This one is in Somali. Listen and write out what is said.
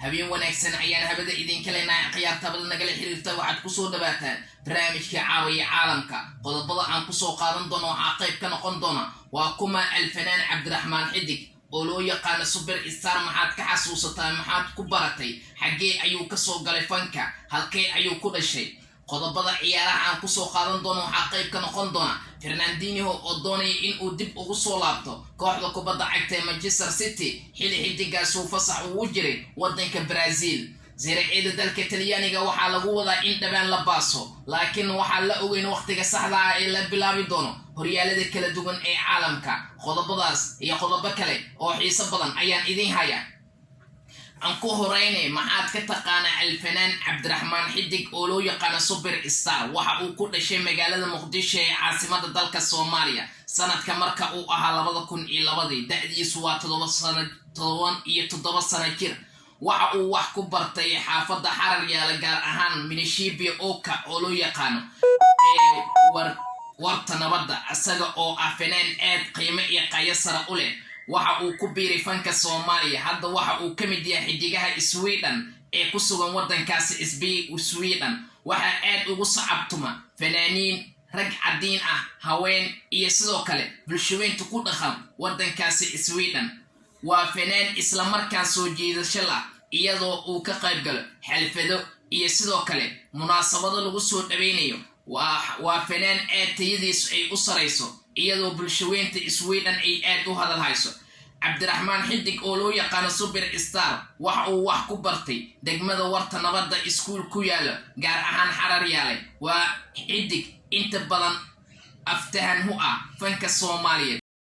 habeen wanaagsan ayaan habada idin kaleena qiyaarta bal nagala xiriirta waxaad ku soo dhawaataan barnaamijka caawiya caalamka qodobada aan ku soo qaadan doono waxa qayb ka noqon doona waa kuma alfanaan cabdiraxmaan xidig oo loo yaqaan super star maxaad ka xasuusataa maxaad ku baratay xagee ayuu ka soo galay fanka halkee ayuu ku dhashay qodobada ciyaaraha aan ku soo qaadan doono waxa qayb ka noqon doona Fernandinho oo doonay in uu dib ugu soo laabto kooxda kubadda cagta ee Manchester City xilli xidigaas uu fasax ugu jiray wadanka Brazil ziraacida dalka Talyaaniga waxa lagu wadaa in dhawaan la baaso laakiin waxa la ogeyn waqtiga saxda ah ee la bilaabi doono horyaalada kala duwan ee caalamka qodobadaas iyo qodobo kale oo xiiso badan ayaan idin hayaa anku horeyne maxaad ka taqaanaa alfanaan cabdiraxmaan xidig oo loo yaqaan super star waxa uu ku dhashay magaalada muqdisho ee caasimada dalka Soomaaliya sanadka marka uu ahaa 2002 da'diisu waa 7 sano jir waxa uu wax ku bartay xaafadda Xarar Yaala gaar ahaan Minishibia Oka oo loo yaqaan warta nabadda asaga oo ah fanaan aad qiimo iyo qayasara u leh waxa uu ku biiray fanka Soomaaliya hadda waxa uu ka mid yahay xidigaha Sweden ee ku sugan wadankaasi Sweden waxa aad ugu sacabtuma fanaaniin rag cadiin ah haween iyo sidoo kale bulshooyinka ku dhaqan wadankaasi Sweden waa fanaan isla markaa soo jeedasho la iyadoo uu ka qayb galo xalfado iyo sidoo kale munaasabado lagu soo dhaweynayo waa fanaan aad tayadiisu ay u sareyso iyadoo bulshooyinka Sweden ay aad u hadal hayso cabdiraxmaan xidig oo loo yaqaan super star waxa uu wax ku bartay degmada warta nabadda iskuul ku yaalo gaar ahaan Xarar Yaale waa xidig inta badan aftahan hu ah fanka Soomaaliyeed